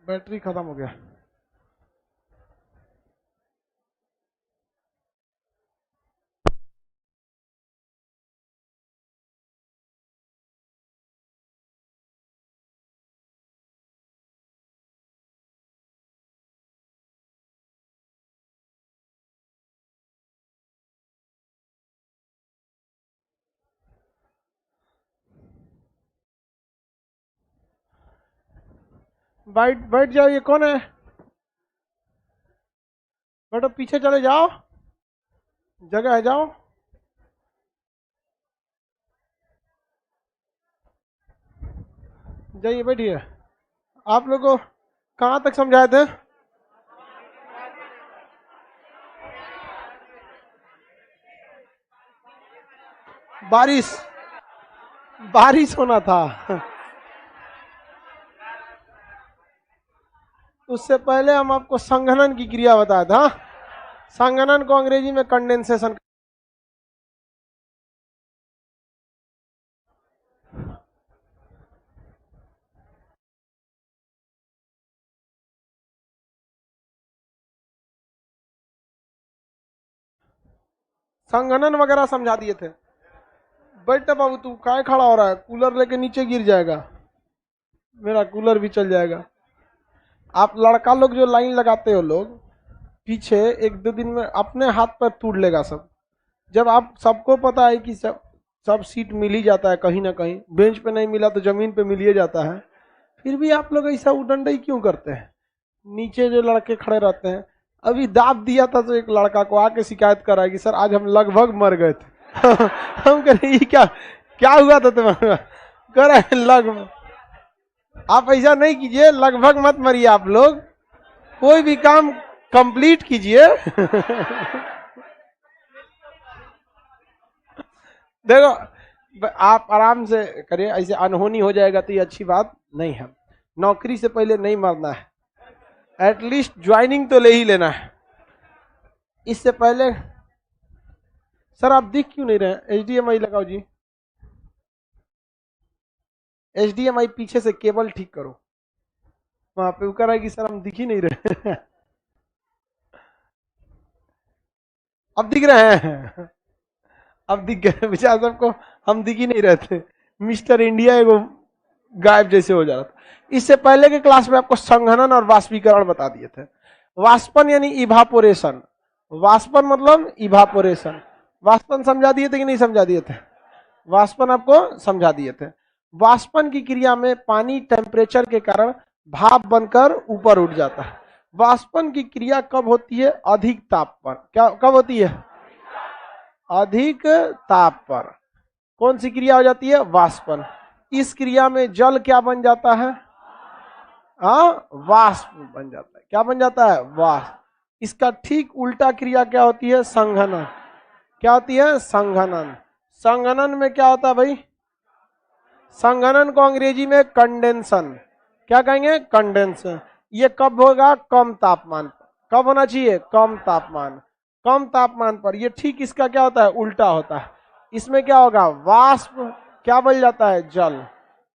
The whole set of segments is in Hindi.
बैटरी खत्म हो गया। बैठ बैठ जाओ, ये कौन है? बैठो, पीछे चले जाओ, जगह है, जाओ। जाइए, बैठिए। आप लोग को कहाँ तक समझाए थे? बारिश, बारिश होना था। उससे पहले हम आपको संघनन की क्रिया बताया था। संघनन को अंग्रेजी में कंडेंसेशन। संघनन वगैरह समझा दिए थे। बैठ बाबू, तू काय खड़ा हो रहा है? कूलर लेके नीचे गिर जाएगा, मेरा कूलर भी चल जाएगा। आप लड़का लोग जो लाइन लगाते हो लोग पीछे, एक दो दिन में अपने हाथ पर टूट लेगा सब। जब आप सबको पता है कि सब सीट मिल ही जाता है, कहीं ना कहीं बेंच पे नहीं मिला तो जमीन पे मिल ही जाता है, फिर भी आप लोग ऐसा उडंडई क्यों करते हैं? नीचे जो लड़के खड़े रहते हैं, अभी दाब दिया था तो एक लड़का को आके शिकायत करा कि सर आज हम लगभग मर गए थे। हम कह रहे क्या क्या हुआ था तुम्हारा? कह रहे लगभग। आप ऐसा नहीं कीजिए, लगभग मत मरिए आप लोग, कोई भी काम कंप्लीट कीजिए। देखो, आप आराम से करिए, ऐसे अनहोनी हो जाएगा तो ये अच्छी बात नहीं है। नौकरी से पहले नहीं मरना है, एटलीस्ट ज्वाइनिंग तो ले ही लेना है। इससे पहले सर आप दिख क्यों नहीं रहे? HDMI लगाओ जी, HDMI पीछे से केबल ठीक करो। वहां पे ऊपर है कि सर हम दिख ही नहीं रहे। अब दिख रहे हैं, अब दिख गए बेचारा सबको, हम दिख ही नहीं रहे थे। मिस्टर इंडिया एगो गायब जैसे हो जा रहा था। इससे पहले के क्लास में आपको संघनन और वाष्पीकरण बता दिए थे। वाष्पन यानी इवापोरेशन, वाष्पन मतलब इवापोरेशन। वाष्पन समझा दिए थे कि नहीं समझा दिए थे? वाष्पन आपको समझा दिए थे। वाष्पन की क्रिया में पानी टेम्परेचर के कारण भाप बनकर ऊपर उठ जाता है। वाष्पन की क्रिया कब होती है? अधिक ताप पर। क्या कब होती है? अधिक ताप पर कौन सी क्रिया हो जाती है? वाष्पन। इस क्रिया में जल क्या बन जाता है? वाष्प बन जाता है। क्या बन जाता है? वाष्प। इसका ठीक उल्टा क्रिया क्या होती है? संघनन। क्या होती है? संघनन। संघनन में क्या होता है भाई? संघनन को अंग्रेजी में कंडेंसन। क्या कहेंगे? कंडेंसन। ये कब होगा? कम तापमान पर। कब होना चाहिए? कम तापमान। कम तापमान पर ये ठीक इसका क्या होता है? उल्टा होता है। इसमें क्या होगा? वाष्प क्या बन जाता है? जल।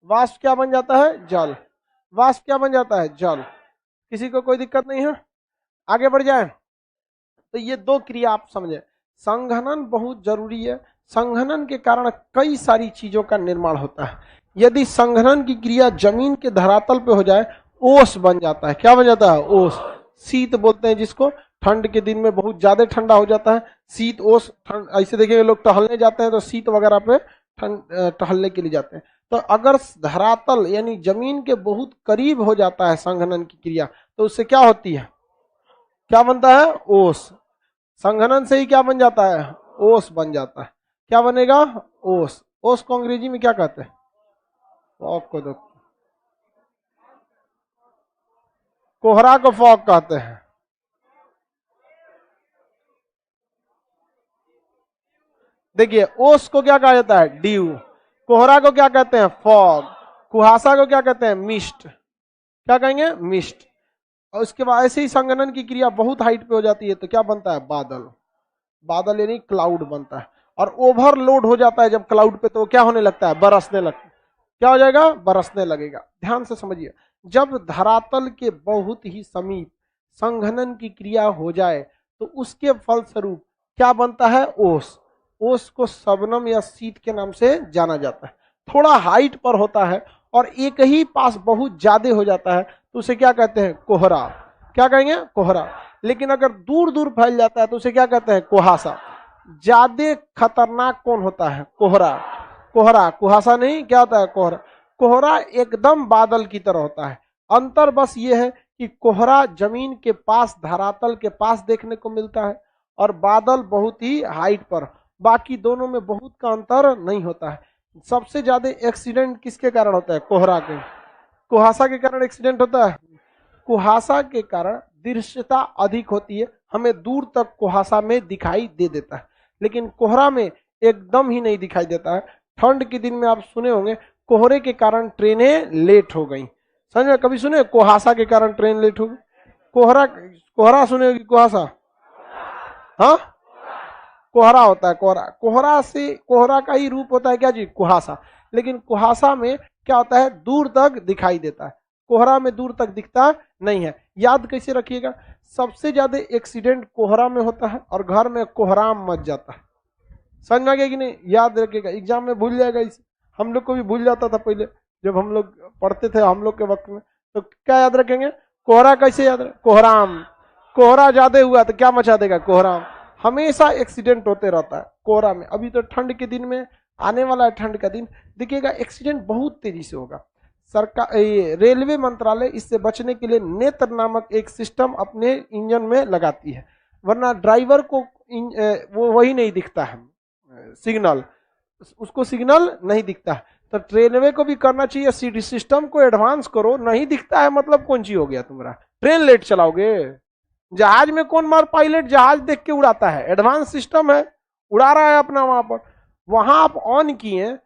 वाष्प क्या बन जाता है? जल। वाष्प क्या बन जाता है? जल। किसी को कोई दिक्कत नहीं है? आगे बढ़ जाए तो ये दो क्रिया आप समझे। संघनन बहुत जरूरी है। संघनन के कारण कई सारी चीजों का निर्माण होता है। यदि संघनन की क्रिया जमीन के धरातल पे हो जाए, ओस बन जाता है। क्या बन जाता है? ओस। शीत बोलते हैं जिसको। ठंड के दिन में बहुत ज्यादा ठंडा हो जाता है, शीत ओस। ऐसे देखिए लोग टहलने जाते हैं तो शीत वगैरह पे टहलने के लिए जाते हैं। तो अगर धरातल यानी जमीन के बहुत करीब हो जाता है संघनन की क्रिया, तो उससे क्या होती है? क्या बनता है? ओस। संघनन से ही क्या बन जाता है? ओस बन जाता है। क्या बनेगा? ओस। ओस को अंग्रेजी में क्या कहते हैं? फॉग को दो, कोहरा को फॉग कहते हैं। देखिए, ओस को क्या कहा जाता है? ड्यू। कोहरा को क्या कहते हैं? फॉग। कुहासा को क्या कहते हैं? मिस्ट। क्या कहेंगे? मिस्ट। और उसके बाद ऐसे ही संघनन की क्रिया बहुत हाइट पे हो जाती है तो क्या बनता है? बादल। बादल यानी क्लाउड बनता है। और ओवरलोड हो जाता है जब क्लाउड पे, तो क्या होने लगता है? बरसने लगता है। क्या हो जाएगा? बरसने लगेगा। ध्यान से समझिए, जब धरातल के बहुत ही समीप संघनन की क्रिया हो जाए तो उसके फलस्वरूप क्या बनता है? ओस। ओस को शबनम या शीत के नाम से जाना जाता है। थोड़ा हाइट पर होता है और एक ही पास बहुत ज्यादा हो जाता है तो उसे क्या कहते हैं? कोहरा। क्या कहेंगे? कोहरा। लेकिन अगर दूर दूर फैल जाता है तो उसे क्या कहते हैं? कुहासा। ज्यादा खतरनाक कौन होता है? कोहरा। कोहरा, कुहासा नहीं। क्या होता है? कोहरा। कोहरा एकदम बादल की तरह होता है। अंतर बस ये है कि कोहरा जमीन के पास, धरातल के पास देखने को मिलता है और बादल बहुत ही हाइट पर। बाकी दोनों में बहुत का अंतर नहीं होता है। सबसे ज्यादा एक्सीडेंट किसके कारण होता है? कोहरा के। कुहासा के कारण एक्सीडेंट होता है। कुहासा के कारण दृश्यता अधिक होती है, हमें दूर तक कुहासा में दिखाई दे देता है, लेकिन कोहरा में एकदम ही नहीं दिखाई देता है। ठंड के दिन में आप सुने होंगे कोहरे के कारण ट्रेनें लेट हो गई। समझ में? कभी सुने कुहासा के कारण ट्रेन लेट हो गई? कोहरा, कोहरा सुने होगी? कुहासा, हाँ, कोहरा होता है। कोहरा, कोहरा से, कोहरा का ही रूप होता है क्या जी? कुहासा। लेकिन कुहासा में क्या होता है? दूर तक दिखाई देता है, कोहरा में दूर तक दिखता नहीं है। याद कैसे रखिएगा? सबसे ज्यादा एक्सीडेंट कोहरा में होता है और घर में कोहराम मच जाता है। समझ में आ गया कि नहीं? याद रखिएगा, एग्जाम में भूल जाएगा इसे। हम लोग को भी भूल जाता था पहले जब हम लोग पढ़ते थे, हम लोग के वक्त में। तो क्या याद रखेंगे? कोहरा कैसे याद रखें? कोहराम। कोहरा ज्यादा हुआ तो क्या मचा देगा? कोहराम। हमेशा एक्सीडेंट होते रहता है कोहरा में। अभी तो ठंड के दिन में आने वाला है, ठंड का दिन, देखिएगा एक्सीडेंट बहुत तेजी से होगा। सरकार, रेलवे मंत्रालय इससे बचने के लिए नेत्र नामक एक सिस्टम अपने इंजन में लगाती है, वरना ड्राइवर को वो वही नहीं दिखता है सिग्नल, उसको सिग्नल नहीं दिखता है। तो रेलवे को भी करना चाहिए, सिस्टम को एडवांस करो। नहीं दिखता है मतलब कौन सी हो गया तुम्हारा? ट्रेन लेट चलाओगे? जहाज में कौन मार पायलट जहाज देख के उड़ाता है? एडवांस सिस्टम है, उड़ा रहा है अपना वहां पर। वहां आप ऑन किए,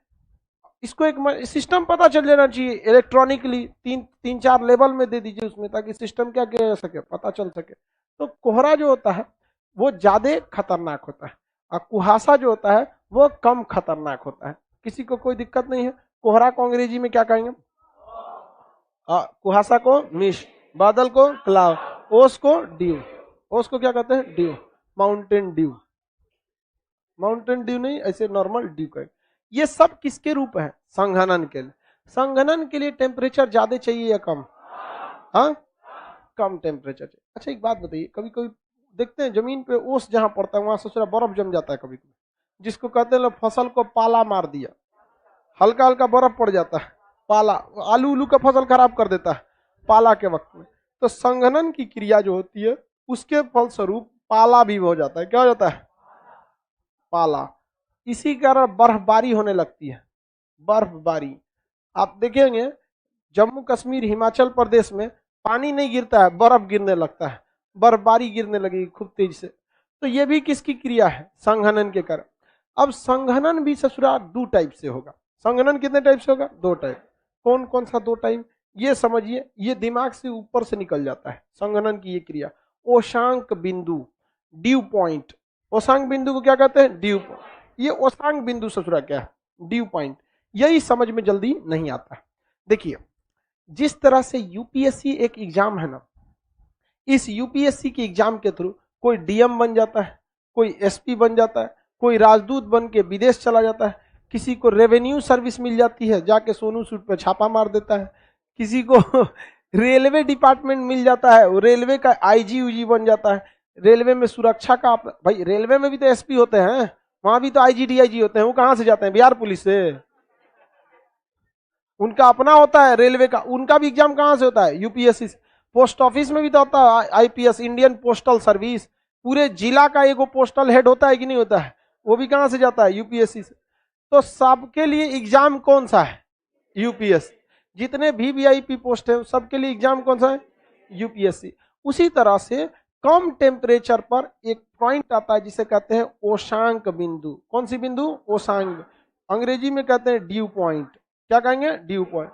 इसको एक सिस्टम पता चल जाना चाहिए इलेक्ट्रॉनिकली। तीन चार लेवल में दे दीजिए उसमें, ताकि सिस्टम क्या किया जा सके, पता चल सके। तो कोहरा जो होता है वो ज्यादा खतरनाक होता है और कुहासा जो होता है वो कम खतरनाक होता है। किसी को कोई दिक्कत नहीं है? कोहरा को अंग्रेजी में क्या कहेंगे? कुहासा को मिस्ट, बादल को क्लाउड, ओस को ड्यू। ओस को क्या कहते हैं? Due, Mountain Dew. Mountain Dew नहीं, ऐसे नॉर्मल ड्यू कहें। ये सब किसके रूप है? संघनन के लिए। संघनन के लिए टेम्परेचर ज्यादा चाहिए या कम? हाँ, कम टेम्परेचर चाहिए। अच्छा एक बात बताइए, कभी कभी देखते हैं जमीन पे ओस जहां पड़ता है वहां से बर्फ जम जाता है कभी कभी, जिसको कहते हैं फसल को पाला मार दिया, हल्का हल्का बर्फ पड़ जाता है, पाला, आलू उलू का फसल खराब कर देता है पाला के वक्त में। तो संघनन की क्रिया जो होती है उसके फलस्वरूप पाला भी हो जाता है। क्या हो जाता है? पाला। इसी कारण बर्फबारी होने लगती है। बर्फबारी आप देखेंगे जम्मू कश्मीर, हिमाचल प्रदेश में पानी नहीं गिरता है, बर्फ गिरने लगता है, बर्फबारी गिरने लगेगी खूब तेज से। तो ये भी किसकी क्रिया है? संघनन के कारण। अब संघनन भी ससुरा दो टाइप से होगा। संघनन कितने टाइप से होगा? दो टाइप। कौन कौन सा दो टाइप? ये समझिए, ये दिमाग से ऊपर से निकल जाता है संघनन की ये क्रिया। ओशांक बिंदु, ड्यू पॉइंट। ओशांक बिंदु को क्या कहते हैं? Due point. ये ओशांक बिंदु ससुरा क्या है? Due point. यही समझ में जल्दी नहीं आता। देखिए जिस तरह से यूपीएससी एक एग्जाम है ना, इस यूपीएससी के एग्जाम के थ्रू कोई डीएम बन जाता है, कोई एसपी बन जाता है, कोई राजदूत बन के विदेश चला जाता है, किसी को रेवेन्यू सर्विस मिल जाती है, जाके सोनू सूट पे छापा मार देता है, किसी को रेलवे डिपार्टमेंट मिल जाता है, वो रेलवे का आईजी उजी बन जाता है, रेलवे में सुरक्षा का। भाई रेलवे में भी तो एसपी होते हैं, वहां भी तो आईजी डीआईजी होते हैं। वो कहां से जाते हैं? बिहार पुलिस से। उनका अपना होता है रेलवे का, उनका भी एग्जाम कहां से होता है? यूपीएससी से। पोस्ट ऑफिस में भी तो होता है आईपीएस, इंडियन पोस्टल सर्विस। पूरे जिला का एक पोस्टल हेड होता है कि नहीं होता है? वो भी कहां से जाता है? यूपीएससी से। तो सबके लिए एग्जाम कौन सा है? यूपीएससी। जितने भी वीआईपी पोस्ट है सबके लिए एग्जाम कौन सा है? यूपीएससी। उसी तरह से कम टेम्परेचर पर एक पॉइंट आता है जिसे कहते हैं ओशांक बिंदु। कौन सी बिंदु? ओशांक। अंग्रेजी में कहते हैं ड्यू पॉइंट। क्या कहेंगे? Due point.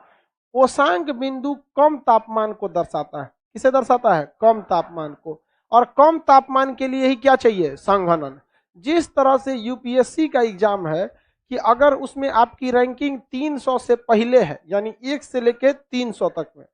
ओशांक बिंदु कम तापमान को दर्शाता है। किसे दर्शाता है? कम तापमान को। और कम तापमान के लिए ही क्या चाहिए? संघनन। जिस तरह से यूपीएससी का एग्जाम है कि अगर उसमें आपकी रैंकिंग 300 से पहले है, यानी 1 से लेके 300 तक में,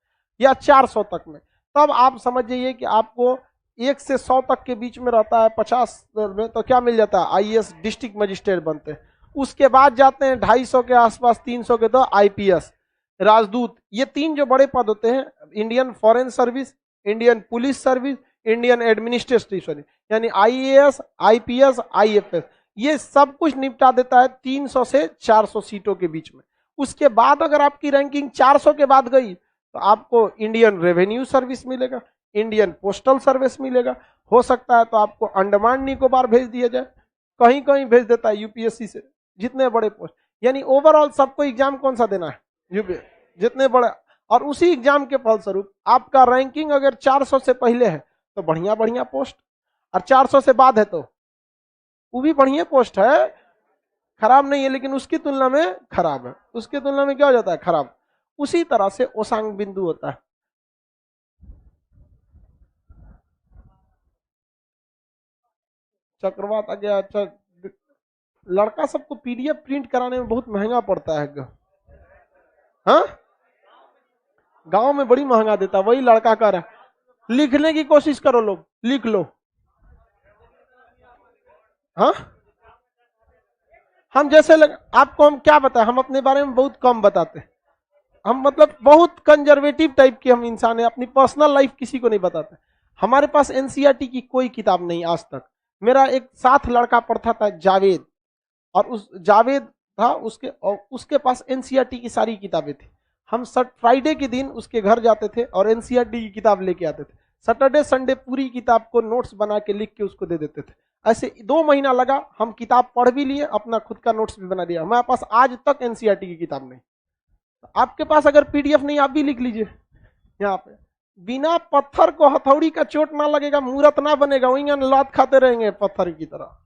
या 400 तक में, तब आप समझ जाइए कि आपको 1 से 100 तक के बीच में रहता है 50 में, तो क्या मिल जाता है, आईएएस डिस्ट्रिक्ट मजिस्ट्रेट बनते हैं। उसके बाद जाते हैं 250 के आसपास, 300 के, तो आईपीएस, राजदूत। ये 3 जो बड़े पद होते हैं, Indian foreign service, Indian police service, Indian administrative service, यानी आईएएस, आईपीएस, आईएफएस, ये सब कुछ निपटा देता है 300 से 400 सीटों के बीच में। उसके बाद अगर आपकी रैंकिंग 400 के बाद गई तो आपको इंडियन रेवेन्यू सर्विस मिलेगा, इंडियन पोस्टल सर्विस मिलेगा, हो सकता है तो आपको अंडमान निकोबार भेज दिया जाए, कहीं कहीं भेज देता है यूपीएससी से, जितने बड़े पोस्ट। यानी ओवरऑल सबको एग्जाम कौन सा देना है, यूपीएससी, जितने बड़े। और उसी एग्जाम के फलस्वरूप आपका रैंकिंग अगर 400 से पहले है तो बढ़िया बढ़िया पोस्ट, और 400 से बाद है तो वो भी बढ़िया पोस्ट है, खराब नहीं है, लेकिन उसकी तुलना में खराब है। उसकी तुलना में क्या हो जाता है, खराब। उसी तरह से ओसांग बिंदु होता है। चक्रवात आ गया। अच्छा, लड़का सबको पीडीएफ प्रिंट कराने में बहुत महंगा पड़ता है। हाँ, गांव में बड़ी महंगा देता, वही लड़का कर रहा है। लिखने की कोशिश करो, लोग लिख लो। हाँ, हम जैसे आपको हम क्या बताएं, हम अपने बारे में बहुत कम बताते हैं। हम मतलब बहुत कंजर्वेटिव टाइप के हम इंसान है, अपनी पर्सनल लाइफ किसी को नहीं बताते। हमारे पास एनसीईआरटी की कोई किताब नहीं आज तक। मेरा एक साथ लड़का पढ़ता था जावेद, और उस जावेद था उसके पास एनसीईआरटी की सारी किताबें थी। हम फ्राइडे के दिन उसके घर जाते थे और एनसीईआरटी की किताब लेके आते थे। सैटरडे संडे पूरी किताब को नोट्स बना के लिख के उसको दे देते थे। ऐसे 2 महीना लगा, हम किताब पढ़ भी लिए, अपना खुद का नोट्स भी बना दिया। हमारे पास आज तक एनसीईआरटी की किताब नहीं। आपके पास अगर पीडीएफ नहीं, आप भी लिख लीजिए यहाँ पे। बिना पत्थर को हथौड़ी का चोट ना लगेगा, मूर्त ना बनेगा, वही लात खाते रहेंगे पत्थर की तरह।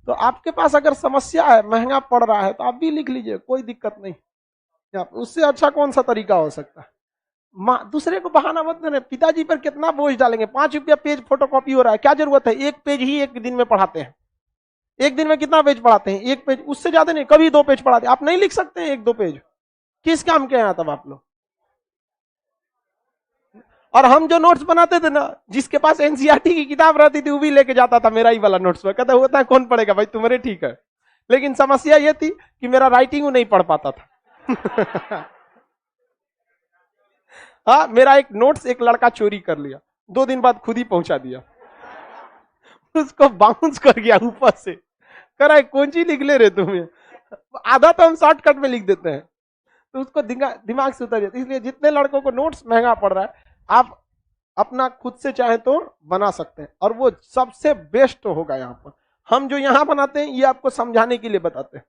तो आपके पास अगर समस्या है, महंगा पड़ रहा है, तो आप भी लिख लीजिए, कोई दिक्कत नहीं। उससे अच्छा कौन सा तरीका हो सकता है। दूसरे को बहाना मत देना। पिताजी पर कितना बोझ डालेंगे, 5 रुपया पेज फोटोकॉपी हो रहा है, क्या जरूरत है। 1 पेज ही 1 दिन में पढ़ाते हैं। 1 दिन में कितना पेज पढ़ाते हैं, 1 पेज, उससे ज्यादा नहीं, कभी 2 पेज पढ़ाते हैं। आप नहीं लिख सकते हैं 1-2 पेज, किस काम के हैं तब आप लोग। और हम जो नोट्स बनाते थे ना, जिसके पास एनसीईआरटी की किताब रहती थी वो भी लेके जाता था मेरा ही वाला नोट्स पर, कहता होता है कौन पढ़ेगा भाई, तुम्हारे ठीक है। लेकिन समस्या ये थी कि मेरा राइटिंग वो नहीं पढ़ पाता था। हाँ, मेरा एक नोट्स एक लड़का चोरी कर लिया, 2 दिन बाद खुद ही पहुंचा दिया। उसको बाउंस कर गया ऊपर से, कह रहा है कौन सी लिख ले रहे तुम्हें। आधा तो हम शॉर्टकट में लिख देते हैं, तो उसको दिमाग से उतर जाता है। इसलिए जितने लड़कों को नोट्स महंगा पड़ रहा है, आप अपना खुद से चाहे तो बना सकते हैं, और वो सबसे बेस्ट होगा। यहाँ पर हम जो यहाँ बनाते हैं ये आपको समझाने के लिए बताते हैं,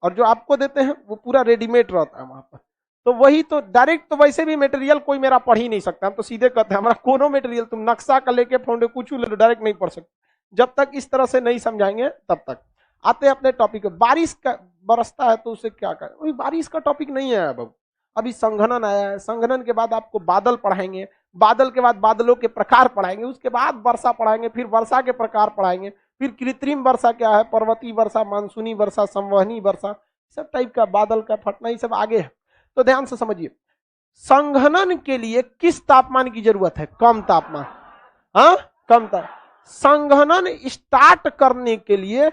और जो आपको देते हैं वो पूरा रेडीमेड रहता है वहां पर। तो वही तो डायरेक्ट, तो वैसे भी मटेरियल कोई मेरा पढ़ ही नहीं सकता। हम तो सीधे कहते हैं हमारा कोनो मटेरियल, तुम नक्शा का लेके फाउंडे कुछ ले लो, डायरेक्ट नहीं पढ़ सकते जब तक इस तरह से नहीं समझाएंगे तब तक। आते हैं अपने टॉपिक। बारिश का बरसता है तो उसे क्या करें, वही बारिश का टॉपिक नहीं है। अब अभी संघनन आया है, संघनन के बाद आपको बादल पढ़ाएंगे, बादल के बाद बादलों के प्रकार पढ़ाएंगे, उसके बाद वर्षा पढ़ाएंगे, फिर वर्षा के प्रकार पढ़ाएंगे, फिर कृत्रिम वर्षा क्या है, पर्वतीय वर्षा, मानसूनी वर्षा, संवहनी वर्षा, सब टाइप का बादल का फटना, ये सब आगे है। तो ध्यान से समझिए, संघनन के लिए किस तापमान की जरूरत है, कम तापमान। हाँ, कम तापमान। संघनन स्टार्ट करने के लिए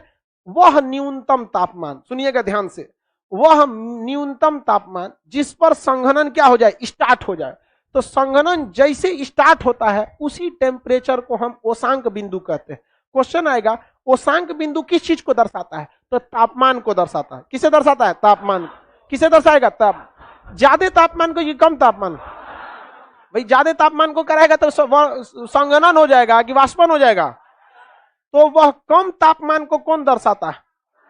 वह न्यूनतम तापमान, सुनिएगा ध्यान से, वह न्यूनतम तापमान जिस पर संघनन क्या हो जाए, स्टार्ट हो जाए। तो संघनन जैसे स्टार्ट होता है उसी टेम्परेचर को हम ओसांक बिंदु कहते हैं। क्वेश्चन आएगा, ओसांक बिंदु किस चीज को दर्शाता है, तो तापमान को दर्शाता है। किसे दर्शाता है, तापमान। किसे दर्शाएगा, ताप। ज्यादा तापमान को, ये कम तापमान, भाई ज्यादा तापमान को कराएगा तो संघनन हो जाएगा कि वाष्पन हो जाएगा। तो वह कम तापमान को कौन दर्शाता है,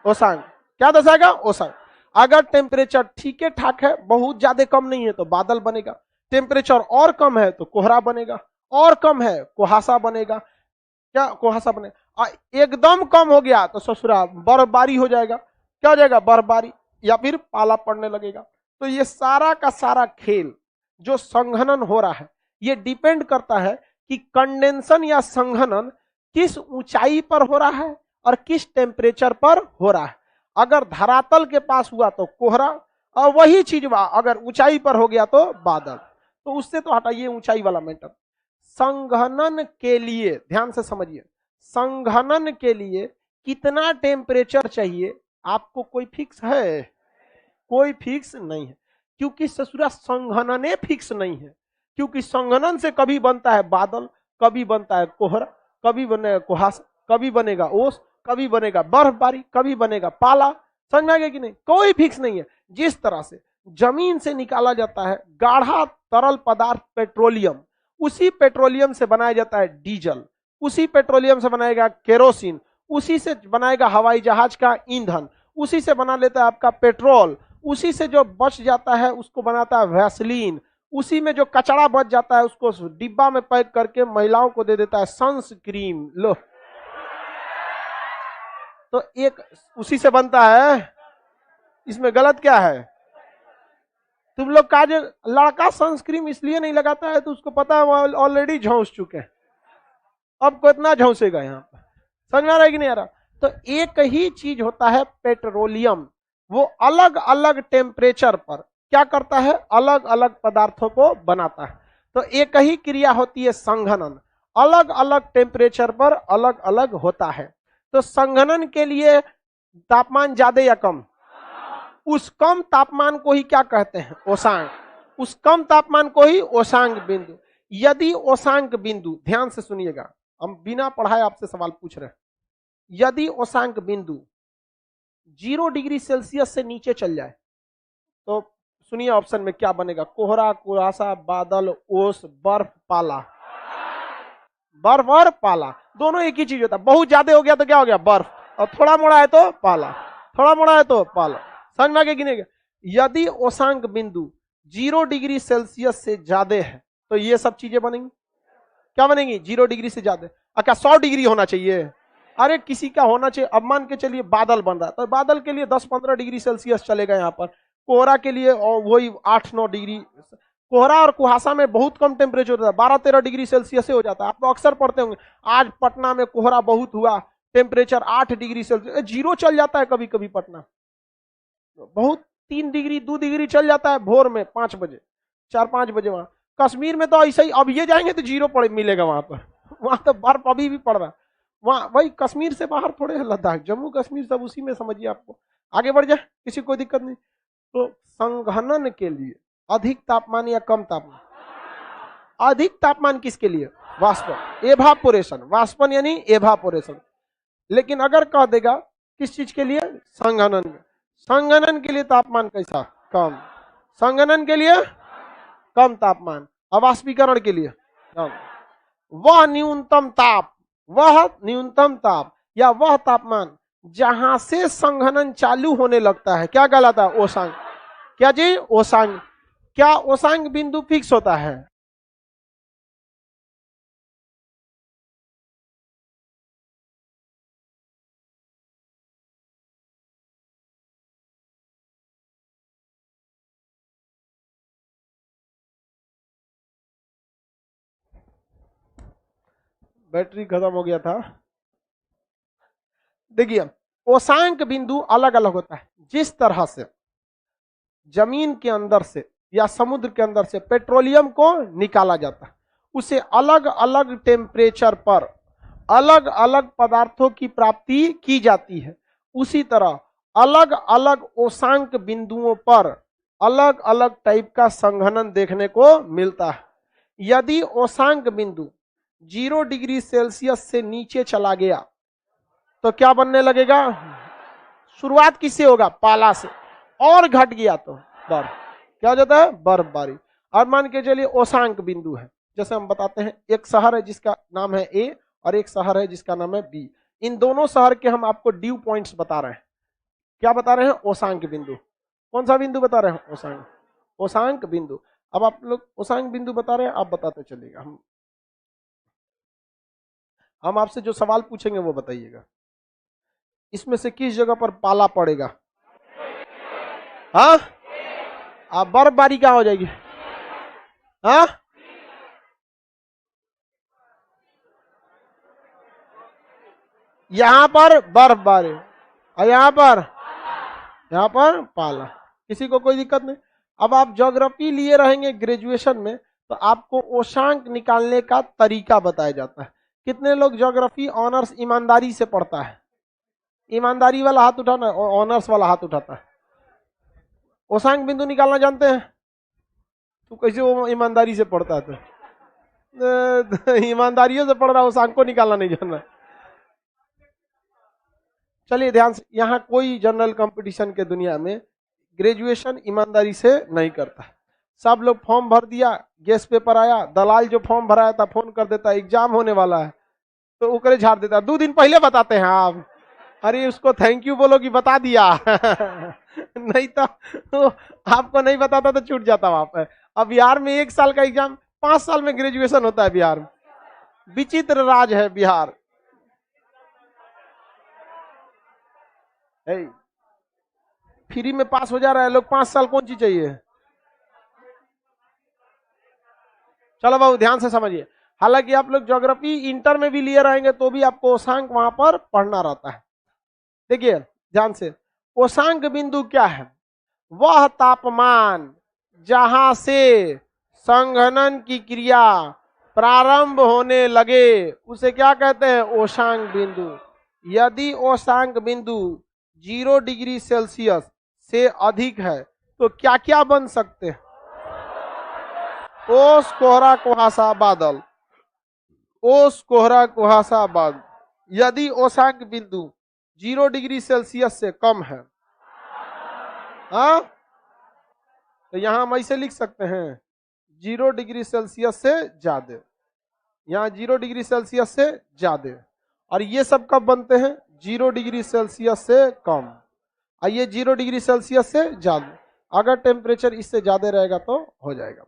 ओसांक। क्या दर्शाएगा, ओसांक। अगर टेम्परेचर ठीक है ठाक है, बहुत ज्यादा कम नहीं है तो बादल बनेगा, टेम्परेचर और कम है तो कोहरा बनेगा, और कम है कुहासा बनेगा। क्या कुहासा बनेगा, एकदम कम हो गया तो ससुरा बर्फबारी हो जाएगा। क्या हो जाएगा, बर्फबारी, या फिर पाला पड़ने लगेगा। तो ये सारा का सारा खेल जो संघनन हो रहा है, ये डिपेंड करता है कि कंडेंसन या संघनन किस ऊंचाई पर हो रहा है और किस टेम्परेचर पर हो रहा है। अगर धरातल के पास हुआ तो कोहरा, और वही चीज अगर ऊंचाई पर हो गया तो बादल। तो उससे तो हटाइए ऊंचाई वाला मैटर। संघनन के लिए ध्यान से समझिए, संघनन के लिए कितना टेम्परेचर चाहिए आपको कोई फिक्स है? कोई फिक्स नहीं है, क्योंकि ससुरा संघनने फिक्स नहीं है। क्योंकि संघनन से कभी बनता है बादल, कभी बनता है कोहरा, कभी बनेगा कुहासा, कभी बनेगा ओस, कभी बनेगा बर्फबारी, कभी बनेगा पाला। समझ में आ गया कि नहीं? कोई फिक्स नहीं है। जिस तरह से जमीन से निकाला जाता है गाढ़ा तरल पदार्थ पेट्रोलियम, उसी पेट्रोलियम से बनाया जाता है डीजल, उसी पेट्रोलियम से बनाएगा केरोसिन, उसी से बनाएगा हवाई जहाज का ईंधन, उसी से बना लेता है आपका पेट्रोल, उसी से जो बच जाता है उसको बनाता है वैसलीन, उसी में जो कचरा बच जाता है उसको डिब्बा में पैक करके महिलाओं को दे देता है सनस्क्रीन। लो, तो एक उसी से बनता है, इसमें गलत क्या है? तुम लोग का जो लड़का सनस्क्रीन इसलिए नहीं लगाता है तो उसको पता है वो ऑलरेडी झौंस चुके हैं, अब कितना झौंसेगा यहाँ पर। समझ में आ रहा है कि नहीं आ रहा? तो एक ही चीज होता है पेट्रोलियम, वो अलग अलग टेम्परेचर पर क्या करता है? अलग अलग पदार्थों को बनाता है। तो एक ही क्रिया होती है संघनन, अलग अलग टेम्परेचर पर अलग अलग होता है। तो संघनन के लिए तापमान ज्यादा या कम? उस कम तापमान को ही क्या कहते हैं? ओसांक। उस कम तापमान को ही ओसांक बिंदु। यदि ओसांक बिंदु, ध्यान से सुनिएगा, हम बिना पढ़ाए आपसे सवाल पूछ रहे हैं, यदि ओसांक बिंदु 0 डिग्री सेल्सियस से नीचे चल जाए तो सुनिए ऑप्शन में क्या बनेगा? कोहरा, कुहासा, बादल, ओस, बर्फ, पाला। बर्फ और पाला दोनों एक ही चीज होता है। बहुत ज्यादा हो गया तो क्या हो गया? बर्फ, और थोड़ा मोड़ा है तो पाला, थोड़ा मोड़ा है तो पाला। समझ में आ गया कि नहीं? यदि ओसांक बिंदु 0 डिग्री सेल्सियस से ज्यादा है तो ये सब चीजें बनेंगी। क्या बनेंगी? 0 डिग्री से ज्यादा। क्या 100 डिग्री होना चाहिए? अरे किसी का होना चाहिए। अब मान के चलिए बादल बन रहा है तो बादल के लिए 10-15 डिग्री सेल्सियस चलेगा यहाँ पर, कोहरा के लिए और वही 8-9 डिग्री। कोहरा और कुहासा में बहुत कम टेम्परेचर होता है, 12-13 डिग्री सेल्सियस से हो जाता है। आप तो अक्सर पढ़ते होंगे, आज पटना में कोहरा बहुत हुआ, टेम्परेचर 8 डिग्री सेल्सियस, 0 चल जाता है कभी कभी पटना, बहुत 3 डिग्री 2 डिग्री चल जाता है भोर में 5 बजे 4-5 बजे। वहां कश्मीर में तो ऐसा ही, अब ये जाएंगे तो 0 पड़े मिलेगा वहां पर, वहां तो बर्फ अभी भी पड़ रहा है। वहां वही कश्मीर से बाहर थोड़े है, लद्दाख, जम्मू कश्मीर सब उसी में, समझिए। आपको आगे बढ़ जाए, किसी को दिक्कत नहीं। तो संघनन के लिए अधिक तापमान या कम तापमान? अधिक तापमान किसके लिए? वाष्पन, एवापोरेशन। वाष्पन यानी एवापोरेशन। लेकिन अगर कह देगा किस चीज के लिए? संघनन में। संघनन के लिए तापमान कैसा? कम। संघनन के लिए कम तापमान। अवाष्पीकरण के लिए कम। वह न्यूनतम ताप, वह न्यूनतम ताप या वह तापमान जहां से संघनन चालू होने लगता है, क्या कहलाता है? ओसांक। क्या जी? ओसांक। क्या ओसांक बिंदु फिक्स होता है? बैटरी खत्म हो गया था। देखिए, ओसांक बिंदु अलग अलग होता है। जिस तरह से जमीन के अंदर से या समुद्र के अंदर से पेट्रोलियम को निकाला जाता है, उसे अलग अलग टेम्परेचर पर अलग अलग पदार्थों की प्राप्ति की जाती है। उसी तरह अलग अलग ओसांक बिंदुओं पर अलग अलग टाइप का संघनन देखने को मिलता है। यदि ओसांक बिंदु 0 डिग्री सेल्सियस से नीचे चला गया तो क्या बनने लगेगा? शुरुआत किससे होगा? पाला से। और घट गया तो बर्फ। क्या हो जाता है? बर्फबारी। और मान के चलिए ओसांक बिंदु है, जैसे हम बताते हैं, एक शहर है जिसका नाम है ए और एक शहर है जिसका नाम है बी। इन दोनों शहर के हम आपको ड्यू पॉइंट्स बता रहे हैं। क्या बता रहे हैं? ओसांक बिंदु। कौन सा बिंदु बता रहे हैं? ओसांक। ओसांक बिंदु। अब आप लोग ओसांक बिंदु बता रहे हैं, आप बताते चलिएगा। हम आपसे जो सवाल पूछेंगे वो बताइएगा। इसमें से किस जगह पर पाला पड़ेगा? हाँ, आप बर्फबारी क्या हो जाएगी? हाँ, यहां पर बर्फबारी और यहां पर पाला। किसी को कोई दिक्कत नहीं। अब आप ज्योग्राफी लिए रहेंगे ग्रेजुएशन में तो आपको ओशांक निकालने का तरीका बताया जाता है। कितने लोग ज्योग्राफी ऑनर्स ईमानदारी से पढ़ता है? ईमानदारी वाला हाथ उठाना, ऑनर्स वाला हाथ उठाता है। ओशांक बिंदु निकालना जानते हैं? तू कैसे वो ईमानदारी से पढ़ता है? ईमानदारियों से पढ़ रहा, ओशांक को निकालना नहीं जानना। चलिए ध्यान से, यहाँ कोई जनरल कंपटीशन के दुनिया में ग्रेजुएशन ईमानदारी से नहीं करता। सब लोग फॉर्म भर दिया, गेस्ट पेपर आया, दलाल जो फॉर्म भराया था फोन कर देता है एग्जाम होने वाला है, तो उकरे झाड़ देता है। 2 दिन पहले बताते हैं आप, अरे उसको थैंक यू बोलो कि बता दिया। नहीं तो आपको नहीं बताता तो छूट जाता वहां पर। अब बिहार में 1 साल का एग्जाम, 5 साल में ग्रेजुएशन होता है बिहार में। विचित्र राज है बिहार। फ्री में पास हो जा रहा है लोग, 5 साल कौन चीज चाहिए? चलो बाबू ध्यान से समझिए। हालांकि आप लोग ज्योग्राफी इंटर में भी लिए रहेंगे तो भी आपको ओशांक वहां पर पढ़ना रहता है। देखिए ध्यान से, ओशांक बिंदु क्या है? वह तापमान जहां से संघनन की क्रिया प्रारंभ होने लगे उसे क्या कहते हैं? ओशांक बिंदु। यदि ओशांक बिंदु 0 डिग्री सेल्सियस से अधिक है तो क्या क्या बन सकते हैं? ओस, कोहरा, कुहासा, बादल। ओस, कोहरा, कुहासा, बादल। यदि ओशांक बिंदु 0 डिग्री सेल्सियस से कम है, हाँ, तो यहां हम ऐसे लिख सकते हैं 0 डिग्री सेल्सियस से ज्यादा। यहाँ 0 डिग्री सेल्सियस से ज्यादा। और ये सब कब बनते हैं? 0 डिग्री सेल्सियस से कम। और ये 0 डिग्री सेल्सियस से ज्यादा। अगर टेम्परेचर इससे ज्यादा रहेगा तो हो जाएगा।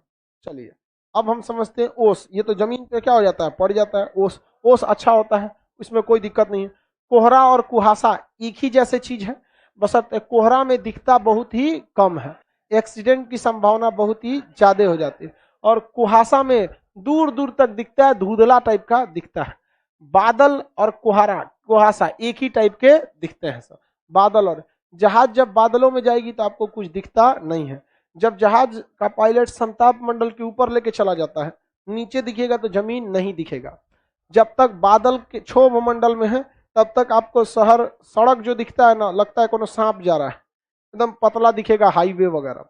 चलिए अब हम समझते हैं ओस। ये तो जमीन पे क्या हो जाता है? पड़ जाता है। ओस, ओस अच्छा होता है, इसमें कोई दिक्कत नहीं है। कोहरा और कुहासा एक ही जैसे चीज है, बशर्ते कोहरा में दिखता बहुत ही कम है, एक्सीडेंट की संभावना बहुत ही ज्यादा हो जाती है। और कुहासा में दूर दूर तक दिखता है, धुंधला टाइप का दिखता है। बादल और कुहारा, कुहासा एक ही टाइप के दिखते हैं सब। बादल और जहाज जब बादलों में जाएगी तो आपको कुछ दिखता नहीं है। जब जहाज का पायलट समताप मंडल के ऊपर लेके चला जाता है, नीचे दिखेगा तो जमीन नहीं दिखेगा। जब तक बादल के क्षोभ मंडल में है तब तक आपको शहर, सड़क जो दिखता है ना, लगता है कोनो सांप जा रहा है, एकदम पतला दिखेगा, हाईवे वगैरह।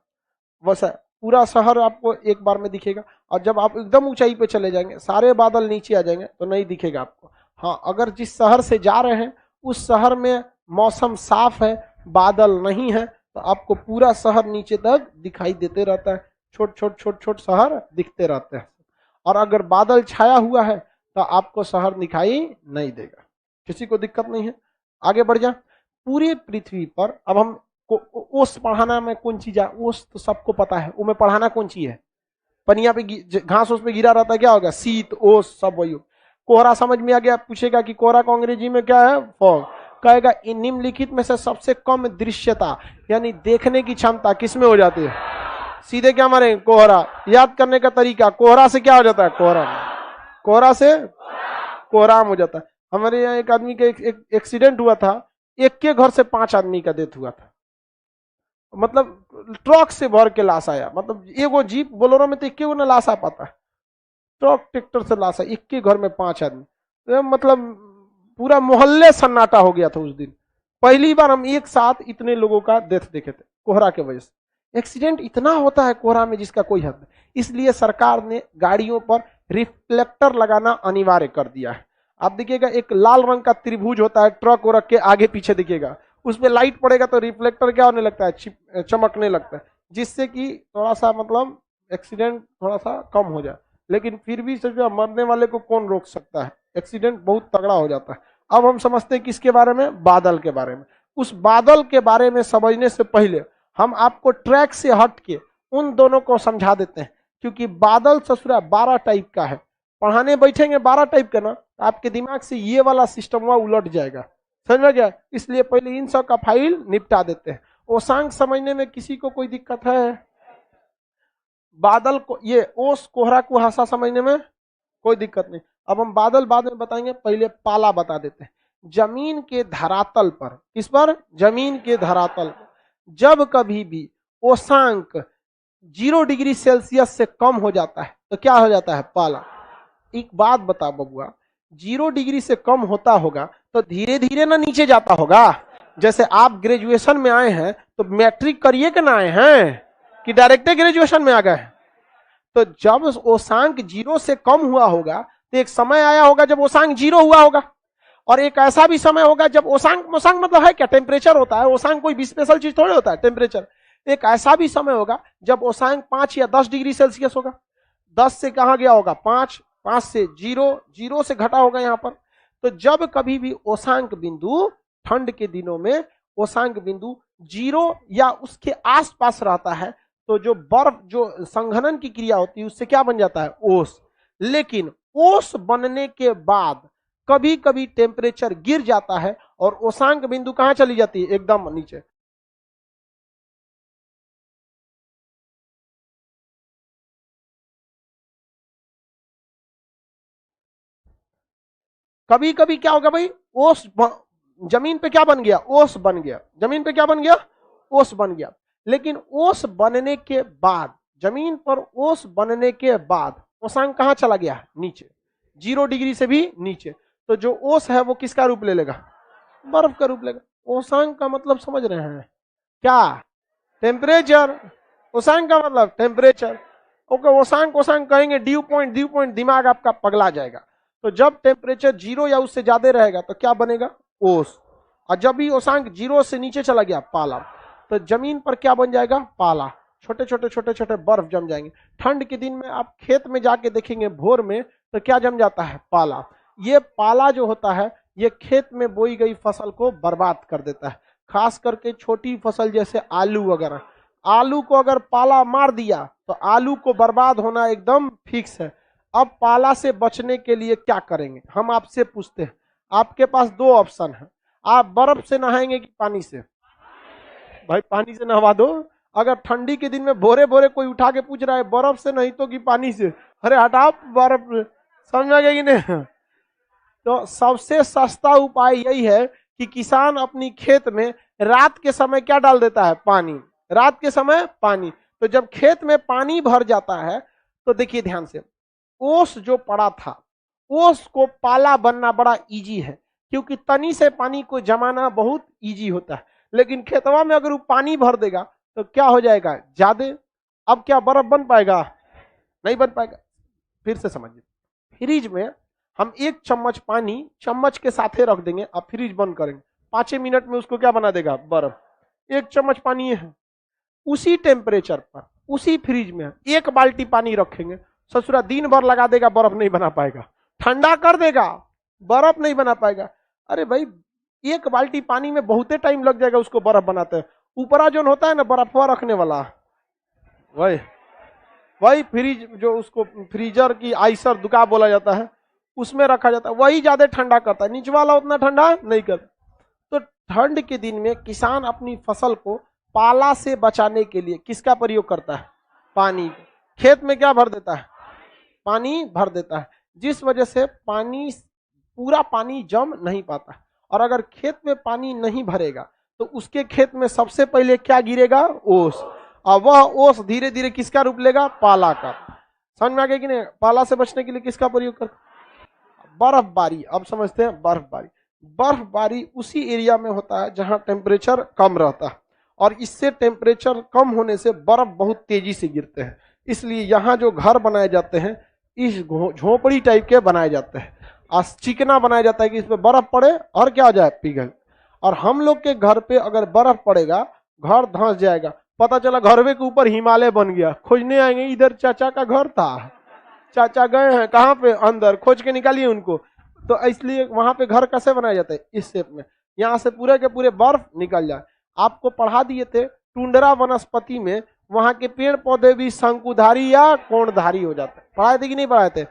वैसा पूरा शहर आपको एक बार में दिखेगा। और जब आप एकदम ऊंचाई पे चले जाएंगे, सारे बादल नीचे आ जाएंगे तो नहीं दिखेगा आपको। हाँ, अगर जिस शहर से जा रहे हैं उस शहर में मौसम साफ है, बादल नहीं है, तो आपको पूरा शहर नीचे तक दिखाई देते रहता है। छोट छोट छोट छोट शहर दिखते रहते हैं। और अगर बादल छाया हुआ है तो आपको शहर दिखाई नहीं देगा। किसी को दिक्कत नहीं है? आगे बढ़ जा। पूरी पृथ्वी पर अब हम ओस पढ़ाना में कौन चीज है? ओस तो सबको पता है, वो में पढ़ाना कौन चीज है? पनिया पे घास उस पे गिरा रहता है, क्या होगा? शीत, ओस सब वही। कोहरा समझ में आ गया? पूछेगा कि कोहरा को अंग्रेजी में क्या है? फॉग। कहेगा निम्नलिखित में से सबसे कम दृश्यता यानी देखने की क्षमता किसमें हो जाती है? सीधे क्या मारे? कोहरा। याद करने का तरीका, कोहरा से क्या हो जाता है? कोहरा। कोहरा से कोहराम हो जाता है। हमारे यहाँ एक आदमी का एक एक्सीडेंट हुआ था, एक के घर से 5 आदमी का डेथ हुआ था। मतलब ट्रक से भर के लाश आया, मतलब एगो जीप बोलेरो में तो एक ना लाश आ पाता है, ट्रक ट्रैक्टर से लाश आया, एक के घर में 5 आदमी। तो मतलब पूरा मोहल्ले सन्नाटा हो गया था उस दिन। पहली बार हम एक साथ इतने लोगों का डेथ देखे थे कोहरा के वजह से। एक्सीडेंट इतना होता है कोहरा में जिसका कोई हद नहीं। इसलिए सरकार ने गाड़ियों पर रिफ्लेक्टर लगाना अनिवार्य कर दिया है। आप देखिएगा एक लाल रंग का त्रिभुज होता है, ट्रक और के आगे पीछे दिखेगा, उस पर लाइट पड़ेगा तो रिफ्लेक्टर क्या होने लगता है? चमकने लगता है, जिससे कि थोड़ा सा मतलब एक्सीडेंट थोड़ा सा कम हो जाए। लेकिन फिर भी मरने वाले को कौन रोक सकता है? एक्सीडेंट बहुत तगड़ा हो जाता है। अब हम समझते हैं किसके बारे में? बादल के बारे में। उस बादल के बारे में समझने से पहले हम आपको ट्रैक से हट के उन दोनों को समझा देते हैं, क्योंकि बादल ससुरा 12 टाइप का है। पढ़ाने बैठेंगे 12 टाइप का ना, तो आपके दिमाग से ये वाला सिस्टम हुआ उलट जाएगा, समझ में गया? इसलिए पहले इन सब का फाइल निपटा देते हैं। ओशांक समझने में किसी को कोई दिक्कत है? बादल को ये ओस, कोहरा, कुहासा समझने में कोई दिक्कत नहीं। अब हम बादल बाद में बताएंगे, पहले पाला बता देते हैं। जमीन के धरातल पर, किस पर? जमीन के धरातल पर जब कभी भी ओशांक 0 डिग्री सेल्सियस से कम हो जाता है तो क्या हो जाता है? पाला। एक बात बता बबुआ, 0 डिग्री से कम होता होगा तो धीरे धीरे ना नीचे जाता होगा। जैसे आप ग्रेजुएशन में आए हैं तो मैट्रिक करिए के ना आए हैं कि डायरेक्ट ग्रेजुएशन में आ गए? तो जब ओसांक 0 से कम हुआ होगा तो एक समय आया होगा जब ओसांक 0 हुआ होगा, और एक ऐसा भी समय होगा जब ओसांक, ओसांक मतलब है क्या? टेम्परेचर होता है। ओसांक कोई स्पेशल चीज थोड़ी होता है, टेम्परेचर। एक ऐसा भी समय होगा जब ओसांक 5 या 10 डिग्री सेल्सियस होगा। 10 से कहां गया होगा? 5, 5 से 0, 0 से घटा होगा यहां पर। तो जब कभी भी ओसांक बिंदु, ठंड के दिनों में ओसांक बिंदु 0 या उसके आसपास रहता है तो जो बर्फ, जो संघनन की क्रिया होती है उससे क्या बन जाता है? ओस। लेकिन ओस बनने के बाद कभी कभी टेम्परेचर गिर जाता है और ओसांक बिंदु कहां चली जाती है? एकदम नीचे। कभी कभी क्या होगा भाई? जमीन पे क्या बन गया? ओस बन गया। जमीन पे क्या बन गया? ओस बन गया। लेकिन ओस बनने के बाद, जमीन पर ओस बनने के बाद ओसांक कहां चला गया? नीचे। 0 डिग्री से भी नीचे। तो जो ओस है वो किसका रूप ले लेगा? बर्फ का रूप लेगा। ओसांक का मतलब समझ रहे हैं क्या? टेम्परेचर। ओसांक का मतलब टेम्परेचर। ओके, ओसांक ओसांक कहेंगे, ड्यू पॉइंट ड्यू पॉइंट, दिमाग आपका पगला जाएगा। तो जब टेम्परेचर 0 या उससे ज्यादा रहेगा तो क्या बनेगा? ओस। और जब भी ओसांक 0 से नीचे चला गया, पाला। तो जमीन पर क्या बन जाएगा? पाला। छोटे छोटे छोटे छोटे बर्फ जम जाएंगे। ठंड के दिन में आप खेत में जाके देखेंगे भोर में तो क्या जम जाता है? पाला। ये पाला जो होता है ये खेत में बोई गई फसल को बर्बाद कर देता है, खास करके छोटी फसल जैसे आलू वगैरह। आलू को अगर पाला मार दिया तो आलू को बर्बाद होना एकदम फिक्स है। अब पाला से बचने के लिए क्या करेंगे? हम आपसे पूछते हैं। आपके पास दो ऑप्शन है, आप बर्फ से नहाएंगे कि पानी से? भाई पानी से नहवा दो। अगर ठंडी के दिन में भोरे भोरे कोई उठा के पूछ रहा है बर्फ से नहीं तो कि पानी से, अरे हटाओ बर्फ। समझ में आ गया कि नहीं? तो सबसे सस्ता उपाय यही है कि किसान अपनी खेत में रात के समय क्या डाल देता है? पानी। रात के समय पानी। तो जब खेत में पानी भर जाता है तो देखिए ध्यान से, ओस जो पड़ा था, ओस को पाला बनना बड़ा इजी है, क्योंकि तनी से पानी को जमाना बहुत इजी होता है। लेकिन खेतवा में अगर वो पानी भर देगा तो क्या हो जाएगा? ज्यादा। अब क्या बर्फ बन पाएगा? नहीं बन पाएगा। फिर से समझिए, फ्रिज में हम 1 चम्मच पानी चम्मच के साथे रख देंगे, अब फ्रिज बंद करेंगे, 5 मिनट में उसको क्या बना देगा? बर्फ। 1 चम्मच पानी है, उसी टेम्परेचर पर उसी फ्रिज में 1 बाल्टी पानी रखेंगे, ससुरा दिन भर लगा देगा, बर्फ नहीं बना पाएगा। ठंडा कर देगा, बर्फ नहीं बना पाएगा। अरे भाई 1 बाल्टी पानी में बहुते टाइम लग जाएगा उसको बर्फ बनाते हैं। ऊपरा जो होता है ना बर्फवा रखने वाला, वही वही फ्रिज जो उसको फ्रीजर की आइसर दुका बोला जाता है, उसमें रखा जाता है, वही ज्यादा ठंडा करता है, नीचे वाला उतना ठंडा नहीं करता। तो ठंड के दिन में किसान अपनी फसल को पाला से बचाने के लिए किसका प्रयोग करता है? पानी। खेत में क्या भर देता है? पानी भर देता है, जिस वजह से पानी, पूरा पानी जम नहीं पाता। और अगर खेत में पानी नहीं भरेगा तो उसके खेत में सबसे पहले क्या गिरेगा? ओस। और वह ओस धीरे धीरे किसका रूप लेगा? पाला का। समझ में आ गया कि नहीं? पाला से बचने के लिए किसका प्रयोग करता? बर्फबारी। अब समझते हैं बर्फबारी। बर्फबारी उसी एरिया में होता है जहां टेम्परेचर कम रहता है, और इससे टेम्परेचर कम होने से बर्फ बहुत तेजी से गिरते हैं। इसलिए यहाँ जो घर बनाए जाते हैं इस झोपड़ी टाइप के बनाए जाते हैं, और चिकना बनाया जाता है कि इसमें बर्फ पड़े और क्या हो जाए? पिघल। और हम लोग के घर पे अगर बर्फ पड़ेगा घर धंस जाएगा, पता चला घरवे के ऊपर हिमालय बन गया, खोजने आएंगे इधर चाचा का घर था, चाचा गए हैं कहाँ पे? अंदर, खोज के निकालिए उनको। तो इसलिए वहां पे घर कैसे बनाया जाता है? इस शेप में, यहाँ से पूरे के पूरे बर्फ निकल जाए। आपको पढ़ा दिए थे टुंड्रा वनस्पति में वहां के पेड़ पौधे भी शंकुधारी या कोणधारी हो जाते हैं। पढ़ाए थे कि नहीं पढ़ाए थे?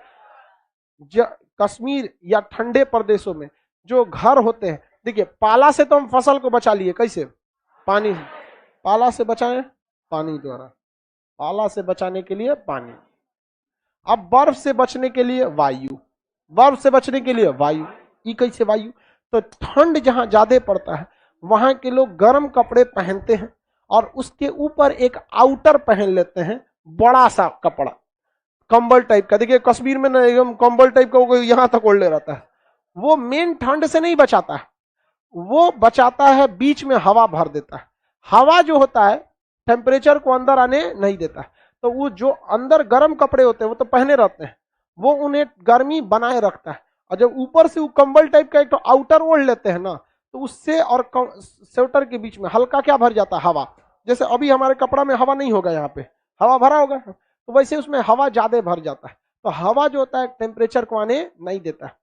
कश्मीर या ठंडे प्रदेशों में जो घर होते हैं, देखिए पाला से तो हम फसल को बचा लिए, कैसे? पानी। पाला से बचाएं पानी द्वारा, पाला से बचाने के लिए पानी। अब बर्फ से बचने के लिए वायु, बर्फ से बचने के लिए वायु। ये कैसे वायु? तो ठंड जहां ज्यादा पड़ता है वहां के लोग गर्म कपड़े पहनते हैं, और उसके ऊपर एक आउटर पहन लेते हैं, बड़ा सा कपड़ा, कंबल टाइप का। देखिए कश्मीर में ना एकदम कंबल टाइप का वो यहां तक ओढ़ ले रहता है। वो मेन ठंड से नहीं बचाता है, वो बचाता है बीच में हवा भर देता है। हवा जो होता है टेम्परेचर को अंदर आने नहीं देता है, तो वो जो अंदर गर्म कपड़े होते हैं वो तो पहने रहते हैं, वो उन्हें गर्मी बनाए रखता है। और जब ऊपर से वो कंबल टाइप का एक तो आउटर ओढ़ लेते हैं ना, तो उससे और स्वेटर के बीच में हल्का क्या भर जाता है, हवा। जैसे अभी हमारे कपड़ा में हवा नहीं होगा, यहाँ पे हवा भरा होगा, तो वैसे उसमें हवा ज्यादा भर जाता है, तो हवा जो होता है टेम्परेचर को आने नहीं देता है।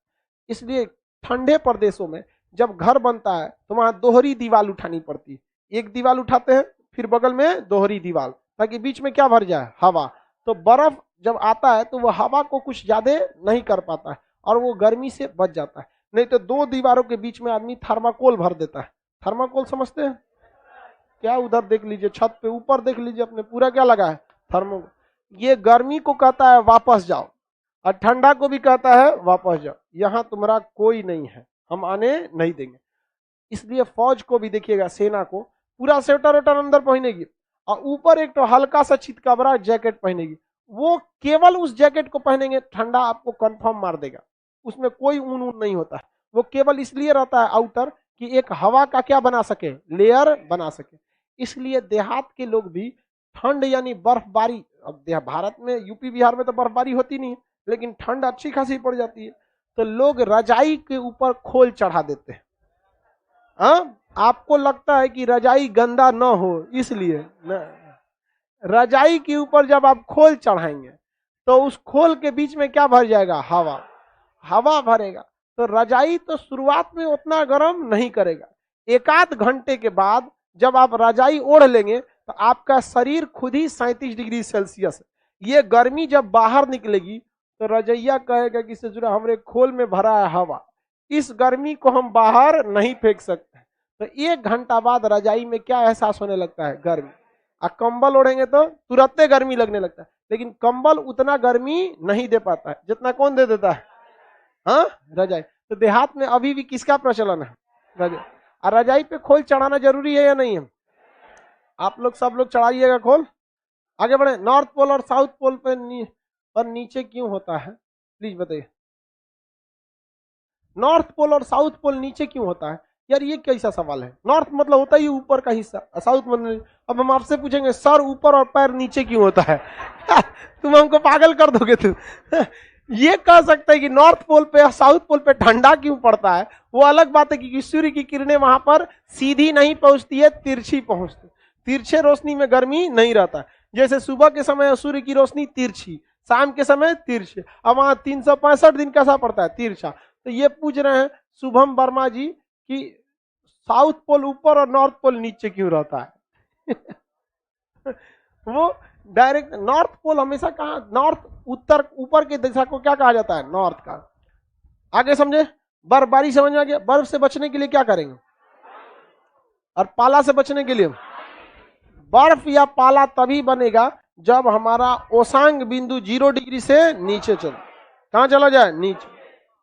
इसलिए ठंडे प्रदेशों में जब घर बनता है तो वहां दोहरी दीवार उठानी पड़ती है। एक दीवार उठाते हैं, फिर बगल में दोहरी दीवार, ताकि बीच में क्या भर जाए, हवा। तो बर्फ जब आता है तो वो हवा को कुछ ज्यादा नहीं कर पाता है और वो गर्मी से बच जाता है। नहीं तो दो दीवारों के बीच में आदमी थर्माकोल भर देता है। थर्माकोल समझते हैं क्या? उधर देख लीजिए, छत पे ऊपर देख लीजिए अपने, पूरा क्या लगा है, थर्माकोल। ये गर्मी को कहता है वापस जाओ, और ठंडा को भी कहता है वापस जाओ, यहां तुम्हारा कोई नहीं है, हम आने नहीं देंगे। इसलिए फौज को भी देखिएगा, सेना को पूरा स्वेटर वेटर अंदर पहनेगी और ऊपर एक तो हल्का सा चितकबरा जैकेट पहनेगी। वो केवल उस जैकेट को पहनेंगे, ठंडा आपको कंफर्म मार देगा, उसमें कोई ऊन ऊन नहीं होता है। वो केवल इसलिए रहता है आउटर कि एक हवा का क्या बना सके, लेयर बना सके। इसलिए देहात के लोग भी ठंड यानी बर्फबारी, अब भारत में यूपी बिहार में तो बर्फबारी होती नहीं है, लेकिन ठंड अच्छी खासी पड़ जाती है, तो लोग रजाई के ऊपर खोल चढ़ा देते हैं। आपको लगता है कि रजाई गंदा न हो इसलिए न, रजाई के ऊपर जब आप खोल चढ़ाएंगे तो उस खोल के बीच में क्या भर जाएगा, हवा। हवा भरेगा तो रजाई तो शुरुआत में उतना गर्म नहीं करेगा। एक आध घंटे के बाद जब आप रजाई ओढ़ लेंगे तो आपका शरीर खुद ही 37 डिग्री सेल्सियस, ये गर्मी जब बाहर निकलेगी तो रजैया कहेगा कि ससुरा हमरे खोल में भरा है हवा, इस गर्मी को हम बाहर नहीं फेंक सकते। तो 1 घंटा बाद रजाई में क्या एहसास होने लगता है, गर्मी। और कंबल ओढ़ेंगे तो तुरंत गर्मी लगने लगता है, लेकिन कंबल उतना गर्मी नहीं दे पाता है जितना कौन दे देता है, हाँ, रजाई। तो देहात में अभी भी किसका प्रचलन है, रजाई। और रजाई पे खोल चढ़ाना जरूरी है या नहीं है? आप लोग सब लोग चढ़ाइएगा खोल। आगे बढ़े। नॉर्थ पोल और साउथ पोल पे पर नीचे क्यों होता है, प्लीज बताइए। नॉर्थ पोल और साउथ पोल नीचे क्यों होता है यार, ये कैसा सवाल है। नॉर्थ मतलब होता ही ऊपर का हिस्सा, साउथ मतलब। अब हम आपसे पूछेंगे सर ऊपर और पैर नीचे क्यों होता है तुम हमको पागल कर दोगे तुम ये कह सकते हैं कि नॉर्थ पोल पे साउथ पोल पे ठंडा क्यों पड़ता है, वो अलग बात है कि सूर्य की किरणें वहां पर सीधी नहीं पहुंचती है, तिरछी पहुंचती। तिरछे रोशनी में गर्मी नहीं रहता। जैसे सुबह के समय सूर्य की रोशनी तिरछी, शाम के समय तिरछे। अब वहां 365 दिन कैसा पड़ता है, तिरछा। तो ये पूछ रहे हैं शुभम वर्मा जी कि साउथ पोल ऊपर और नॉर्थ पोल नीचे क्यों रहता है वो डायरेक्ट नॉर्थ पोल हमेशा कहा, नॉर्थ उत्तर ऊपर के दिशा को क्या कहा जाता है, नॉर्थ का। आगे समझे। बर्फबारी समझ में आ गया। बर्फ से बचने के लिए क्या करेंगे, और पाला से बचने के लिए, बर्फ या पाला तभी बनेगा जब हमारा ओसांग बिंदु 0 डिग्री से नीचे चले। कहां चला जाए, नीचे,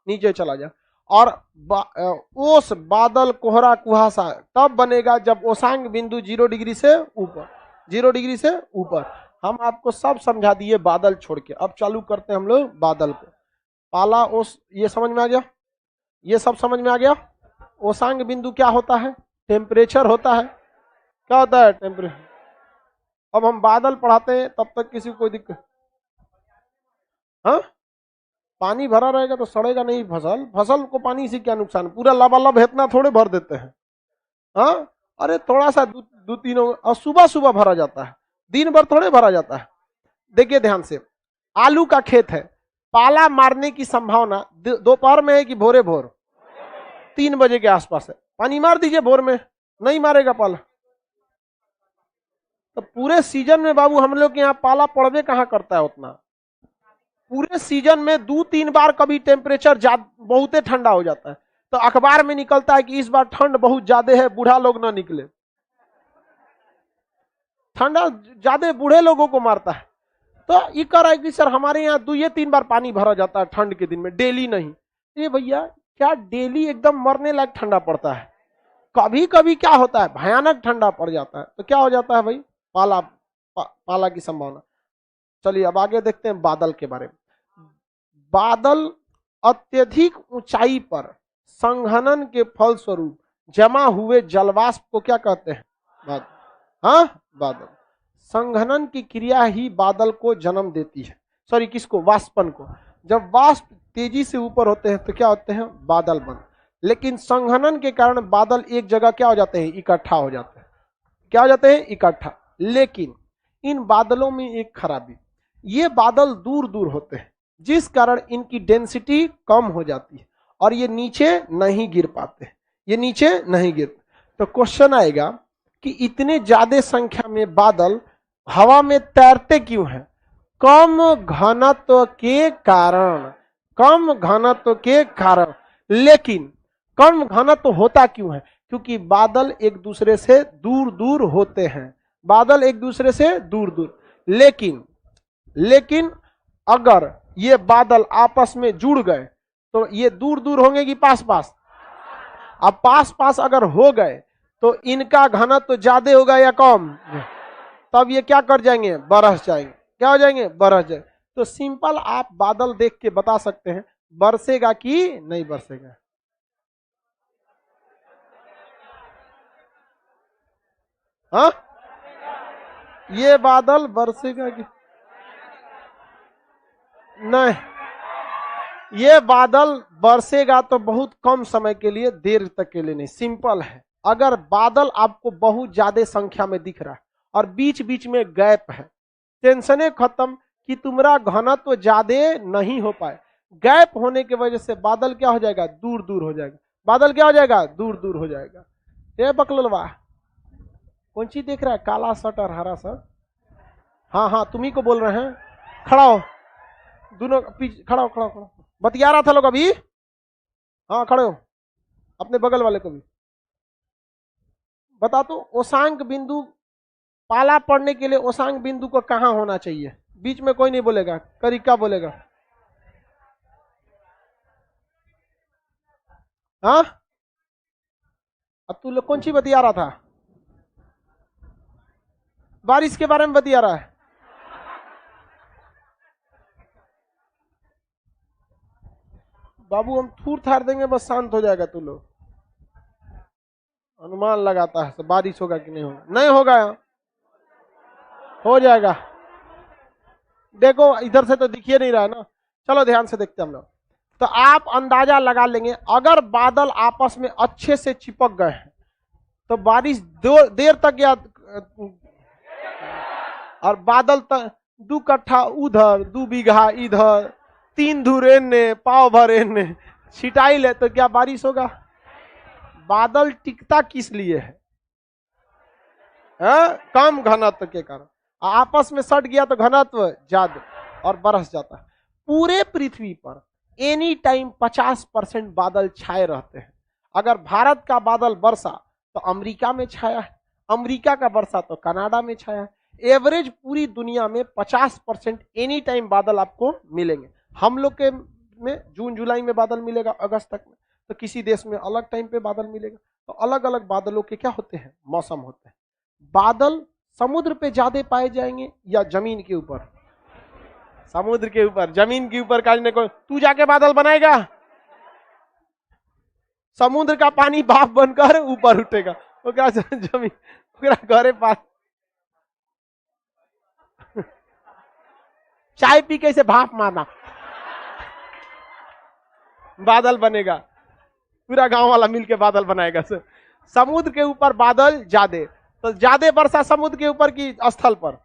नीचे चला जाए। और ओस, बादल, कोहरा, कुहासा तब बनेगा जब ओसांग बिंदु 0 डिग्री से ऊपर, 0 डिग्री से ऊपर। हम आपको सब समझा दिए बादल छोड़ के, अब चालू करते हैं हम लोग बादल को। पाला, ओस, ये समझ में आ गया, ये सब समझ में आ गया। ओसांग बिंदु क्या होता है, टेम्परेचर होता है। क्या होता है, टेम्परेचर। अब हम बादल पढ़ाते हैं तब तक किसी को कोई दिक्कत, हाँ, पानी भरा रहेगा तो सड़ेगा नहीं फसल, फसल को पानी से क्या नुकसान, पूरा लबालब है इतना थोड़े भर देते हैं, हाँ। अरे थोड़ा सा दो तीन, और सुबह सुबह भरा जाता है, दिन भर थोड़े भरा जाता है। देखिए ध्यान से, आलू का खेत है, पाला मारने की संभावना दोपहर में है कि भोरे भोर, 3 बजे के आसपास है। पानी मार दीजिए भोर में, नहीं मारेगा पाला। तो पूरे सीजन में बाबू हम लोग के यहाँ पाला पड़वे कहाँ करता है उतना। पूरे सीजन में 2-3 बार कभी टेम्परेचर बहुत ठंडा हो जाता है, तो अखबार में निकलता है कि इस बार ठंड बहुत ज्यादा है, बूढ़ा लोग ना निकले। ठंडा ज्यादा बूढ़े लोगों को मारता है। तो ये कह रहा है कि सर हमारे यहाँ 2-3 बार पानी भरा जाता है ठंड के दिन में, डेली नहीं। ये भैया क्या डेली एकदम मरने लायक ठंडा पड़ता है? कभी कभी क्या होता है, भयानक ठंडा पड़ जाता है, तो क्या हो जाता है भाई, पाला की संभावना। चलिए अब आगे देखते हैं बादल के बारे में। बादल अत्यधिक ऊंचाई पर संघनन के फलस्वरूप जमा हुए जलवाष्प को क्या कहते हैं, बादल। हाँ, बादल। संघनन की क्रिया ही बादल को जन्म देती है, सॉरी किसको, वाष्पन को। जब वाष्प तेजी से ऊपर होते हैं तो क्या होते हैं, बादल बनते। लेकिन संघनन के कारण बादल एक जगह क्या हो जाते हैं, इकट्ठा हो जाते हैं। क्या हो जाते हैं, इकट्ठा। लेकिन इन बादलों में एक खराबी, ये बादल दूर दूर होते हैं, जिस कारण इनकी डेंसिटी कम हो जाती है और ये नीचे नहीं गिर पाते, ये नीचे नहीं गिरते। तो क्वेश्चन आएगा कि इतने ज्यादा संख्या में बादल हवा में तैरते क्यों हैं, कम घनत्व के कारण, कम घनत्व के कारण। लेकिन कम घनत्व होता क्यों है, क्योंकि बादल एक दूसरे से दूर दूर होते हैं, बादल एक दूसरे से दूर दूर। लेकिन अगर ये बादल आपस में जुड़ गए तो ये दूर दूर होंगे कि पास पास। अब पास पास अगर हो गए तो इनका घनत्व ज्यादा होगा या कम, तब ये क्या कर जाएंगे, बरस जाएंगे। क्या हो जाएंगे, बरस जाएंगे। तो सिंपल आप बादल देख के बता सकते हैं बरसेगा कि नहीं बरसेगा। हाँ, ये बादल बरसेगा कि नहीं, ये बादल बरसेगा तो बहुत कम समय के लिए, देर तक के लिए नहीं। सिंपल है, अगर बादल आपको बहुत ज्यादा संख्या में दिख रहा है और बीच बीच में गैप है, टेंशने खत्म कि तुम्हारा घनत्व ज्यादा नहीं हो पाए। गैप होने की वजह से बादल क्या हो जाएगा, दूर दूर हो जाएगा। बादल क्या हो जाएगा, दूर दूर हो जाएगा। ये बकलवा कौन चीज देख रहा है, काला शर्ट और हरा शर्ट। हाँ हाँ, तुम्ही को बोल रहे हैं, खड़ा हो, दोनों पीछे खड़ा हो, खड़ा हो, खड़ा हो। बतिया रहा था लोग अभी। हाँ खड़े हो, अपने बगल वाले को भी बता दो। ओसांक बिंदु पाला पड़ने के लिए ओसांक बिंदु को कहां होना चाहिए, बीच में कोई नहीं बोलेगा, करिका बोलेगा। हाँ, अब तू लोग कौन सी बतिया रहा था, बारिश के बारे में बतिया रहा है। बाबू हम थूर थार देंगे, बस शांत हो जाएगा। तू लोग अनुमान लगाता है तो बारिश होगा कि नहीं होगा, नहीं होगा, हो जाएगा। देखो इधर से तो दिखिए नहीं रहा है ना, चलो ध्यान से देखते हैं हम लोग। तो आप अंदाजा लगा लेंगे, अगर बादल आपस में अच्छे से चिपक गए हैं तो बारिश देर तक या, और बादल दू कट्ठा उधर, 2 बीघा इधर, 3 धूर एने, पाव भर एने छिटाई ले, तो क्या बारिश होगा। बादल टिकता किस लिए है, कम घनत्व के कारण। आपस में सट गया तो घनत्व ज्यादा और बरस जाता है। पूरे पृथ्वी पर एनी टाइम 50% बादल छाए रहते हैं। अगर भारत का बादल बरसा तो अमेरिका में छाया है, अमेरिका का बरसा तो कनाडा में छाया है। एवरेज पूरी दुनिया में 50% एनी टाइम बादल आपको मिलेंगे। हम लोग के में जून जुलाई में बादल मिलेगा, अगस्त तक में, तो किसी देश में अलग टाइम पे बादल मिलेगा। तो अलग अलग बादलों के क्या होते हैं, मौसम होते हैं। बादल समुद्र पे ज्यादा पाए जाएंगे या जमीन के ऊपर, समुद्र के ऊपर। जमीन के ऊपर काटने को तू जाके बादल बनाएगा, समुद्र का पानी भाप बनकर ऊपर उठेगा, वो क्या जमीन पूरा घरे पास। चाय पी के इसे भाप मारना, बादल बनेगा, पूरा गांव वाला मिलके बादल बनाएगा। समुद्र के ऊपर बादल ज्यादा, तो ज्यादा वर्षा समुद्र के ऊपर की स्थल पर।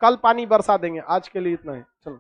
कल पानी बरसा देंगे, आज के लिए इतना ही, चलो।